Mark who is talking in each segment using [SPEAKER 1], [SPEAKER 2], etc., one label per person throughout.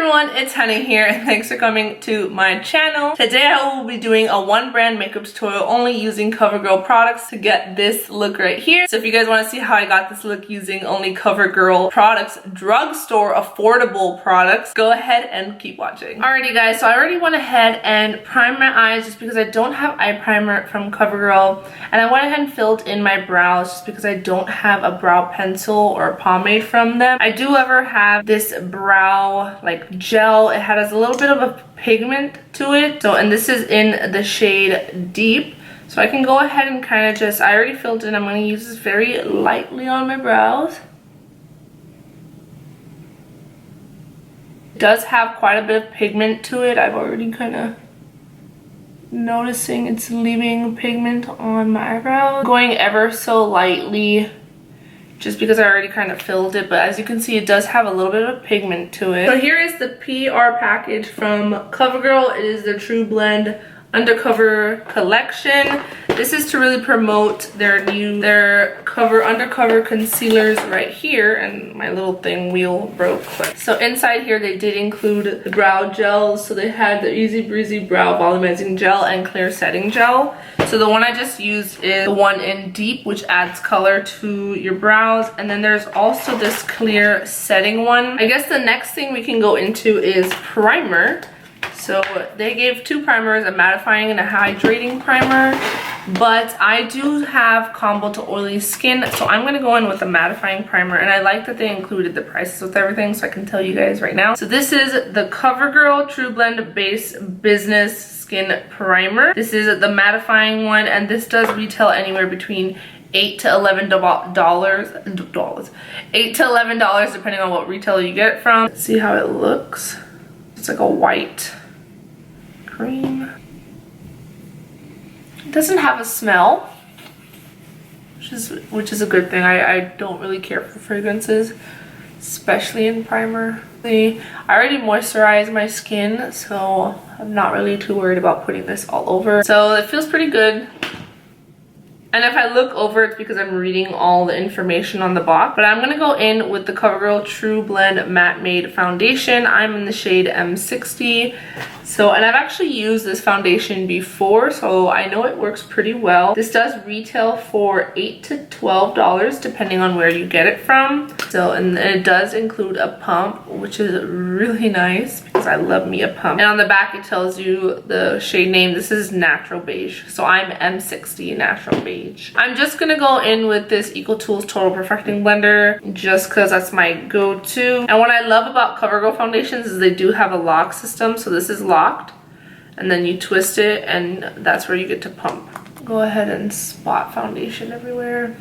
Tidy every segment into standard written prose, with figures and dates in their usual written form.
[SPEAKER 1] everyone, it's Hannah here and thanks for coming to my channel. Today I will be doing a one brand makeup tutorial only using Covergirl products to get this look right here. So if you guys want to see how I got this look using only Covergirl products, drugstore affordable products, go ahead and keep watching. Alrighty guys, so I already went ahead and primed my eyes just because I don't have eye primer from Covergirl, and I went ahead and filled in my brows just because I don't have a brow pencil or a pomade from them. I do ever have this brow like gel. It has a little bit of a pigment to it, so, and this is in the shade Deep, so I can go ahead and kind of just, I already filled in, I'm going to use this very lightly on my brows. It does have quite a bit of pigment to it. I've already kind of noticing it's leaving pigment on my eyebrows. Going ever so lightly just because I already kind of filled it, but as you can see it does have a little bit of pipigment to it. So here is the PR package from Covergirl. It is the Trublend Undercover collection. This is to really promote their undercover concealers right here, and my little thing wheel broke. So inside here they did include the brow gels. So they had the Easy Breezy Brow Volumizing Gel and Clear Setting Gel. So the one I just used is the one in Deep, which adds color to your brows. And then there's also this clear setting one. I guess the next thing we can go into is primer. So they gave two primers, a mattifying and a hydrating primer, but I do have combo to oily skin, so I'm going to go in with a mattifying primer, and I like that they included the prices with everything, so I can tell you guys right now. So this is the Covergirl Trublend Base Business Skin Primer. This is the mattifying one, and this does retail anywhere between $8 to $11 depending on what retailer you get it from. Let's see how it looks. It's like a white cream. It doesn't have a smell, which is a good thing. I don't really care for fragrances, especially in primer. I already moisturized my skin, so I'm not really too worried about putting this all over. So it feels pretty good. And if I look over, it's because I'm reading all the information on the box. But I'm going to go in with the Covergirl Trublend Matte Made Foundation. I'm in the shade M60. So, and I've actually used this foundation before, so I know it works pretty well. This does retail for $8 to $12 depending on where you get it from. So, and it does include a pump, which is really nice because I love me a pump. And on the back it tells you the shade name. This is Natural Beige. So I'm M60 Natural Beige. I'm just gonna go in with this EcoTools Total Perfecting Blender just because that's my go-to. And what I love about Covergirl foundations is they do have a lock system. So this is locked, and then you twist it, and that's where you get to pump. Go ahead and spot foundation everywhere.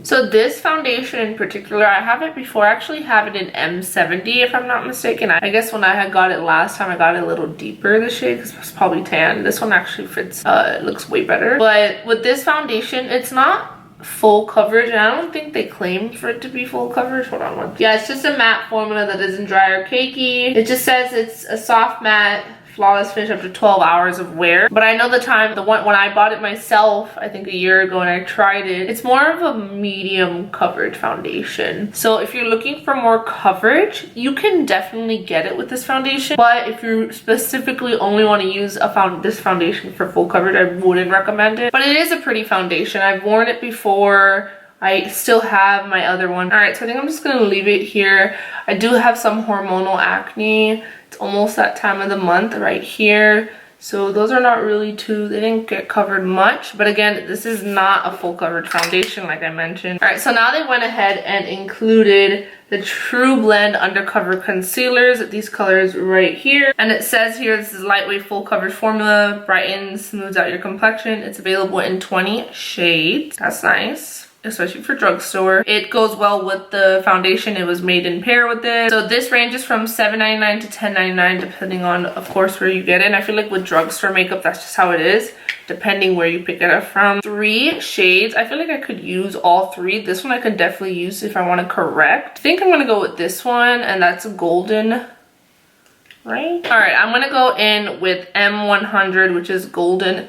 [SPEAKER 1] So this foundation in particular, I have it before. I actually have it in M70 if I'm not mistaken. I guess when I had got it last time, I got it a little deeper, the shade, because it's probably tan. This one actually fits, it looks way better. But with this foundation, it's not full coverage, and I don't think they claim for it to be full coverage. Hold on one. Yeah, it's just a matte formula that isn't dry or cakey. It just says it's a soft matte flawless finish up to 12 hours of wear. But I know the one when I bought it myself, I think a year ago, and I tried it, it's more of a medium coverage foundation. So if you're looking for more coverage, you can definitely get it with this foundation. But if you specifically only want to use this foundation for full coverage, I wouldn't recommend it. But it is a pretty foundation. I've worn it before. I still have my other one. All right, so I think I'm just gonna leave it here. I do have some hormonal acne. It's almost that time of the month right here. So those are not really they didn't get covered much. But again, this is not a full coverage foundation like I mentioned. All right, so now they went ahead and included the Trublend Undercover Concealers, these colors right here. And it says here, this is lightweight full coverage formula, brightens, smooths out your complexion. It's available in 20 shades. That's nice, especially for drugstore. It goes well with the foundation. It was made in pair with it. So this ranges from $7.99 to $10.99 depending on, of course, where you get it. And I feel like with drugstore makeup, that's just how it is, depending where you pick it up from. 3 shades. I feel like I could use all 3. This one I could definitely use if I want to correct. I think I'm gonna go with this one, and that's golden, right? All right, I'm gonna go in with M100, which is Golden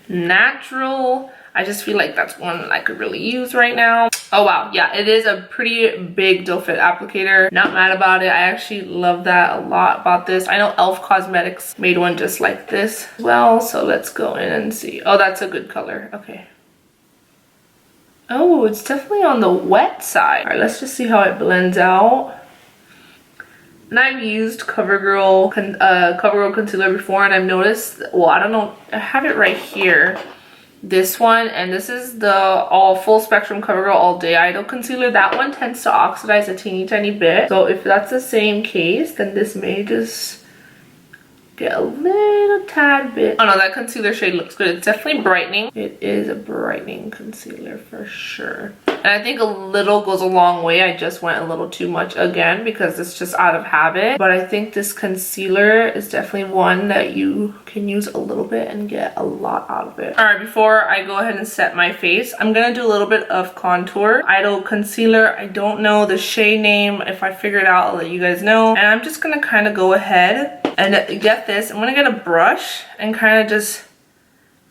[SPEAKER 1] Natural. I just feel like that's one I could really use right now. Oh wow, yeah, it is a pretty big doe foot applicator. Not mad about it. I actually love that a lot about this. I know Elf Cosmetics made one just like this as well, so let's go in and see. Oh, that's a good color. Okay. Oh, it's definitely on the wet side. All right, let's just see how it blends out. And I've used Covergirl concealer before, and I've noticed, well, I don't know, I have it right here. This one, and this is the all full spectrum Covergirl all day idol concealer. That one tends to oxidize a teeny tiny bit, so if that's the same case, then this may just get a little tad bit. Oh no, that concealer shade looks good. It's definitely brightening. It is a brightening concealer for sure. And I think a little goes a long way. I just went a little too much again because it's just out of habit. But I think this concealer is definitely one that you can use a little bit and get a lot out of it. All right, before I go ahead and set my face, I'm gonna do a little bit of contour. Idol concealer, I don't know the shade name. If I figure it out, I'll let you guys know. And I'm just gonna kind of go ahead and get this. I'm gonna get a brush and kind of just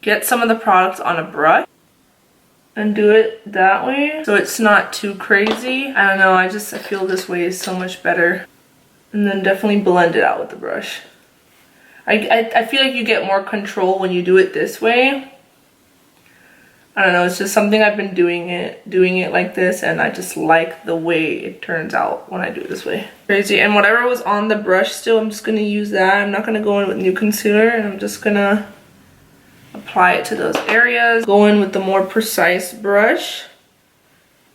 [SPEAKER 1] get some of the products on a brush and do it that way so it's not too crazy. I don't know, I feel this way is so much better. And then definitely blend it out with the brush. I feel like you get more control when you do it this way. I don't know, it's just something I've been doing it like this, and I just like the way it turns out when I do it this way. Crazy. And whatever was on the brush still, I'm just gonna use that. I'm not gonna go in with new concealer, and I'm just gonna apply it to those areas. Go in with the more precise brush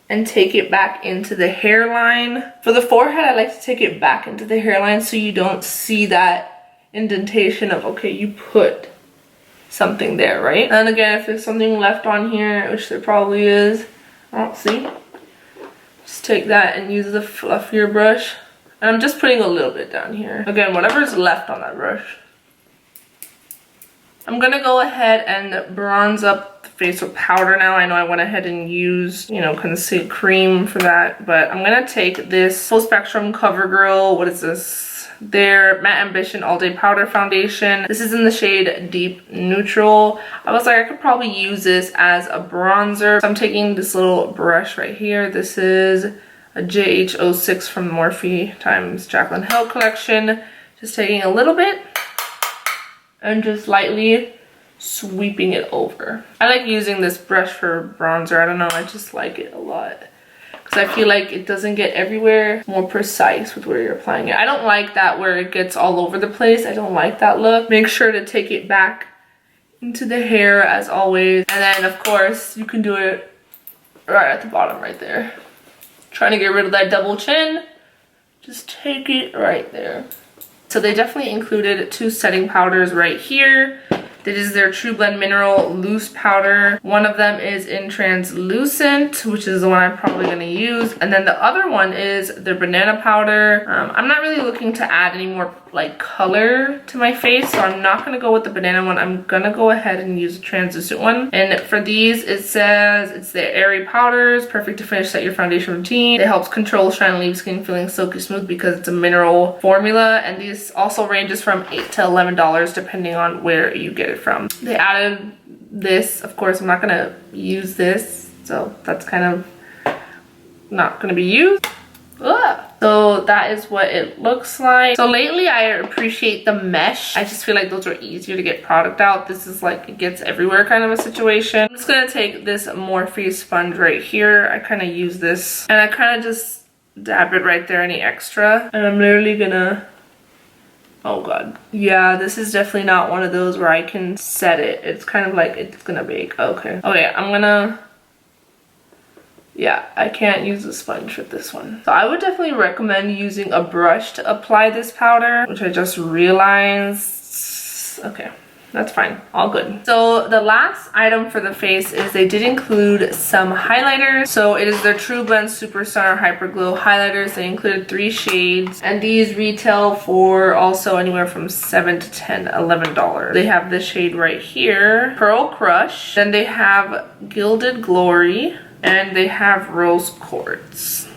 [SPEAKER 1] and take it back into the hairline. For the forehead, I like to take it back into the hairline so you don't see that indentation of, okay, you put something there, right? And again, if there's something left on here, which there probably is, I don't see, just take that and use the fluffier brush. And I'm just putting a little bit down here. Again, whatever's left on that brush. I'm gonna go ahead and bronze up the face with powder now. I know I went ahead and used, you know, concealer cream for that, but I'm gonna take this full spectrum Covergirl, what is this? Their Matte Ambition All Day Powder Foundation. This is in the shade Deep Neutral. I was like, I could probably use this as a bronzer. So I'm taking this little brush right here. This is a JH06 from Morphe x Jaclyn Hill collection. Just taking a little bit and just lightly sweeping it over. I like using this brush for bronzer. I don't know, I just like it a lot. Because I feel like it doesn't get everywhere, more precise with where you're applying it. I don't like that where it gets all over the place. I don't like that look. Make sure to take it back into the hair as always. And then of course, you can do it right at the bottom right there. Trying to get rid of that double chin, just take it right there. So they definitely included 2 setting powders right here. This is their Trublend Mineral Loose Powder. One of them is in translucent, which is the one I'm probably going to use. And then the other one is their banana powder. I'm not really looking to add any more like color to my face, so I'm not going to go with the banana one. I'm going to go ahead and use the translucent one. And for these, it says it's the airy powders, perfect to finish set your foundation routine. It helps control shine and leave skin feeling silky smooth because it's a mineral formula. And these also ranges from $8 to $11 depending on where you get it from. They added this. Of course, I'm not going to use this, so that's kind of not going to be used. Ugh. So that is what it looks like. So lately I appreciate the mesh. I just feel like those are easier to get product out. This is like it gets everywhere kind of a situation. I'm just gonna take this Morphe sponge right here. I kind of use this and I kind of just dab it right there, any extra. And I'm literally gonna, oh god. Yeah, this is definitely not one of those where I can set it. It's kind of like it's gonna bake. Okay. Okay, I'm gonna, yeah, I can't use a sponge with this one. So I would definitely recommend using a brush to apply this powder, which I just realized. Okay, that's fine, all good. So the last item for the face is they did include some highlighters. So it is their Trublend Super Stunner Hyper Glow highlighters. They included 3 shades, and these retail for also anywhere from $7 to $10, $11. They have this shade right here, Pearl Crush. Then they have Gilded Glory, and they have Rose Quartz.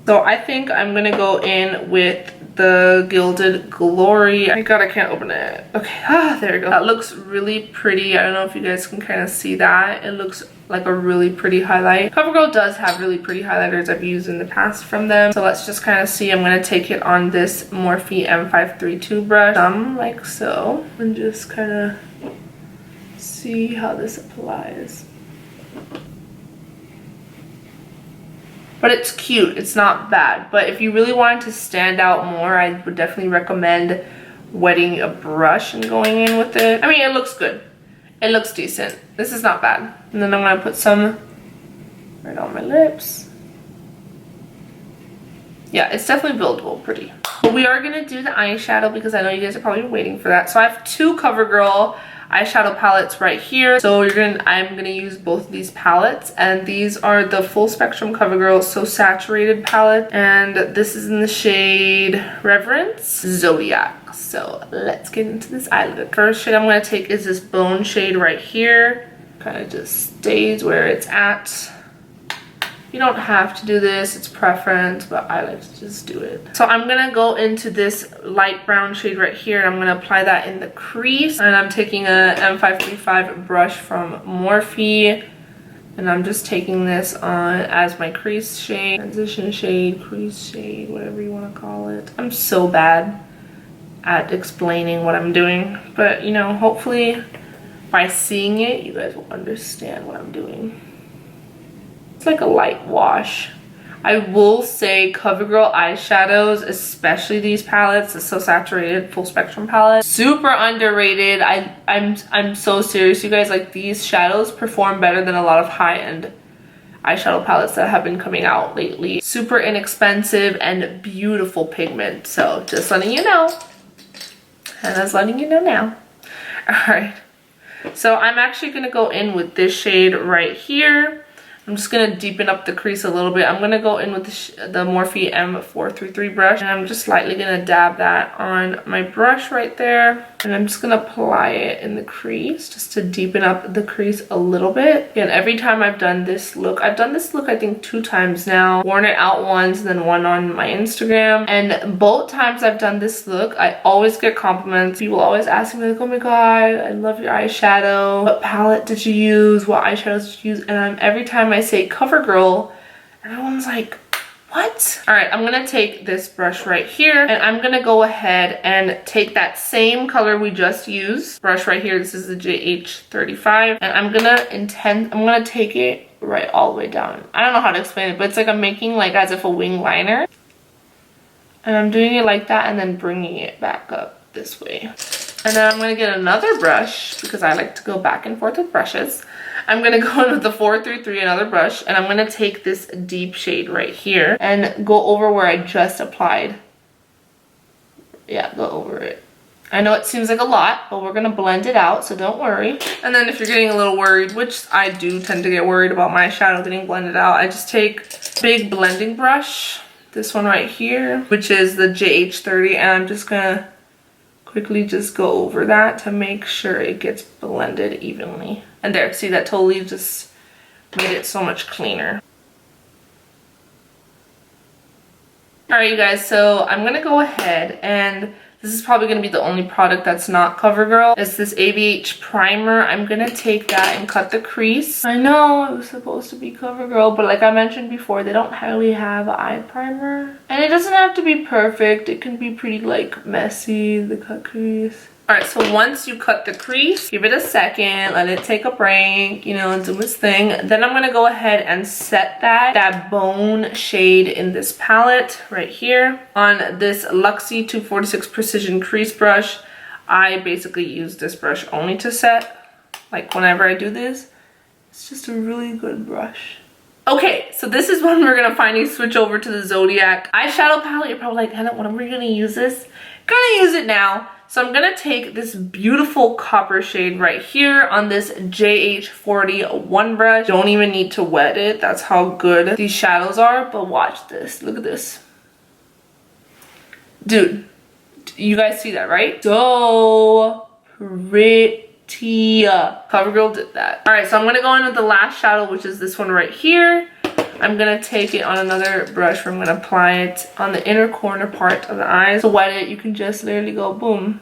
[SPEAKER 1] So I think I'm gonna go in with the Gilded Glory. My god, I can't open it. Okay, there we go. That looks really pretty. I don't know if you guys can kind of see that. It looks like a really pretty highlight. Covergirl does have really pretty highlighters I've used in the past from them. So let's just kind of see. I'm gonna take it on this Morphe M532 brush, like so, and just kind of see how this applies. But it's cute, it's not bad. But if you really wanted to stand out more, I would definitely recommend wetting a brush and going in with it. I mean, it looks good. It looks decent. This is not bad. And then I'm gonna put some right on my lips. Yeah, it's definitely buildable, pretty. But we are gonna do the eyeshadow because I know you guys are probably waiting for that. So I have two CoverGirl eyeshadow palettes right here. So I'm gonna use both of these palettes, and these are the Full Spectrum CoverGirl So Saturated palette, and this is in the shade Reverence Zodiac. So let's get into this eye look. First shade I'm gonna take is this Bone shade right here. Kind of just stays where it's at. You don't have to do this, it's preference, but I like to just do it. So I'm gonna go into this light brown shade right here, and I'm gonna apply that in the crease. And I'm taking a M535 brush from Morphe, and I'm just taking this on as my crease shade, transition shade, crease shade, whatever you wanna call it. I'm so bad at explaining what I'm doing, but you know, hopefully by seeing it, you guys will understand what I'm doing. It's like a light wash. I will say CoverGirl eyeshadows, especially these palettes, the So Saturated Full Spectrum palette, super underrated. I'm so serious, you guys. Like, these shadows perform better than a lot of high-end eyeshadow palettes that have been coming out lately. Super inexpensive and beautiful pigment. So just letting you know. And I was letting you know now. Alright. So I'm actually gonna go in with this shade right here. I'm just gonna deepen up the crease a little bit. I'm gonna go in with the Morphe M433 brush, and I'm just lightly gonna dab that on my brush right there. And I'm just gonna apply it in the crease just to deepen up the crease a little bit. And every time I've done this look, I think 2 times now. Worn it out once and then one on my Instagram. And both times I've done this look, I always get compliments. People always ask me like, oh my god, I love your eyeshadow. What palette did you use? What eyeshadows did you use? And every time I say CoverGirl, everyone's like, what? All right, I'm gonna take this brush right here, and I'm gonna go ahead and take that same color we just used, brush right here, this is the JH35, and I'm gonna take it right all the way down. I don't know how to explain it, but it's like I'm making like as if a wing liner, and I'm doing it like that and then bringing it back up this way. And then I'm gonna get another brush because I like to go back and forth with brushes. I'm gonna go in with the 433, another brush, and I'm gonna take this deep shade right here and go over where I just applied. Yeah, go over it. I know it seems like a lot, but we're gonna blend it out, so don't worry. And then if you're getting a little worried, which I do tend to get worried about my shadow getting blended out, I just take a big blending brush, this one right here, which is the JH30, and I'm just gonna quickly just go over that to make sure it gets blended evenly. And there, see, that totally just made it so much cleaner. All right, you guys, so I'm gonna go ahead, and this is probably gonna be the only product that's not CoverGirl. It's this ABH primer. I'm gonna take that and cut the crease. I know it was supposed to be CoverGirl, but like I mentioned before, they don't really have an eye primer. And it doesn't have to be perfect. It can be pretty like messy, the cut crease. All right, so once you cut the crease, give it a second, let it take a break, you know, and do its thing. Then I'm gonna go ahead and set that bone shade in this palette right here on this Luxie 246 Precision Crease Brush. I basically use this brush only to set, like whenever I do this. It's just a really good brush. Okay, so this is when we're gonna finally switch over to the Zodiac eyeshadow palette. You're probably like, Hannah, when are we gonna use this? Gonna use it now. So I'm gonna take this beautiful copper shade right here on this JH41 brush. Don't even need to wet it. That's how good these shadows are. But watch this. Look at this. Dude, you guys see that, right? So pretty. CoverGirl did that. All right, so I'm gonna go in with the last shadow, which is this one right here. I'm gonna take it on another brush where I'm gonna apply it on the inner corner part of the eyes. To wet it, you can just literally go boom.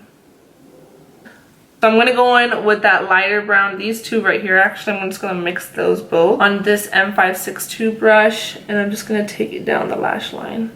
[SPEAKER 1] So I'm gonna go in with that lighter brown, these two right here. Actually, I'm just gonna mix those both on this M562 brush, and I'm just gonna take it down the lash line.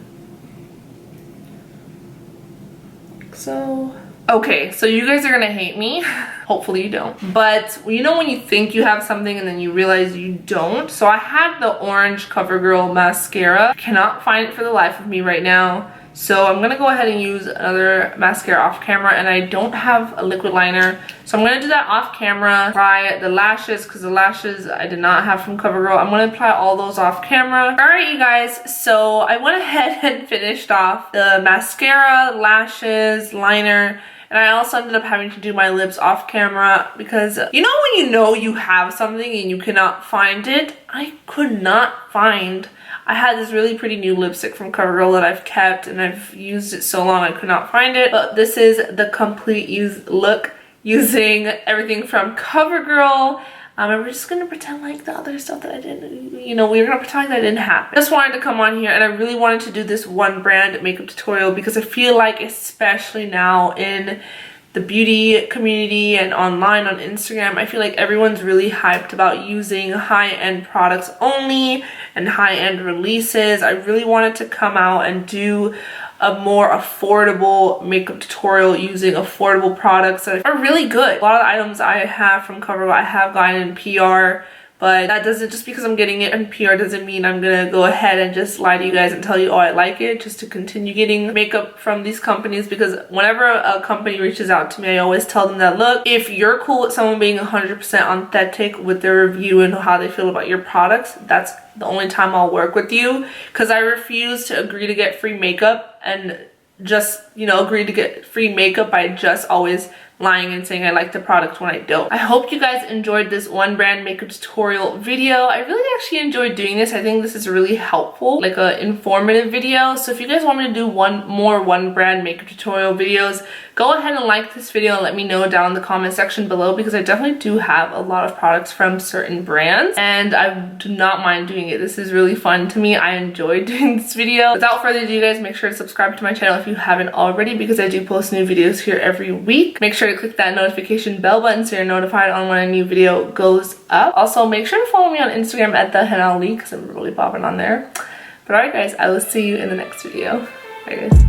[SPEAKER 1] Like so. Okay, so you guys are gonna hate me. Hopefully you don't. But you know when you think you have something and then you realize you don't? So I had the orange CoverGirl mascara. I cannot find it for the life of me right now. So I'm gonna go ahead and use another mascara off camera, and I don't have a liquid liner. So I'm gonna do that off camera. Apply the lashes, because the lashes I did not have from CoverGirl. I'm gonna apply all those off camera. All right, you guys, so I went ahead and finished off the mascara, lashes, liner, and I also ended up having to do my lips off camera because you know when you know you have something and you cannot find it? I could not find. I had this really pretty new lipstick from CoverGirl that I've kept, and I've used it so long I could not find it. But this is the complete look using everything from CoverGirl. And we're just gonna pretend like the other stuff that I didn't, you know, we're gonna pretend like that didn't happen. Just wanted to come on here, and I really wanted to do this one brand makeup tutorial because I feel like, especially now in the beauty community and online on Instagram, I feel like everyone's really hyped about using high-end products only and high-end releases. I really wanted to come out and do a more affordable makeup tutorial using affordable products that are really good. A lot of the items I have from CoverGirl I have gotten in PR, but that doesn't, just because I'm getting it in PR doesn't mean I'm gonna go ahead and just lie to you guys and tell you, oh, I like it, just to continue getting makeup from these companies. Because whenever a company reaches out to me, I always tell them that, look, if you're cool with someone being 100% authentic with their review and how they feel about your products, that's the only time I'll work with you. Because I refuse to agree to get free makeup and just, you know, agree to get free makeup by just always lying and saying I like the product when I don't. I hope you guys enjoyed this one brand makeup tutorial video. I really actually enjoyed doing this. I think this is really helpful, like a informative video. So if you guys want me to do one brand makeup tutorial videos, go ahead and like this video and let me know down in the comment section below, because I definitely do have a lot of products from certain brands and I do not mind doing it. This is really fun to me. I enjoy doing this video. Without further ado, guys, make sure to subscribe to my channel if you haven't already, because I do post new videos here every week. Make sure to click that notification bell button so you're notified on when a new video goes up. Also, make sure to follow me on Instagram at Thehennaali, because I'm really bopping on there. But alright guys, I will see you in the next video. Bye guys.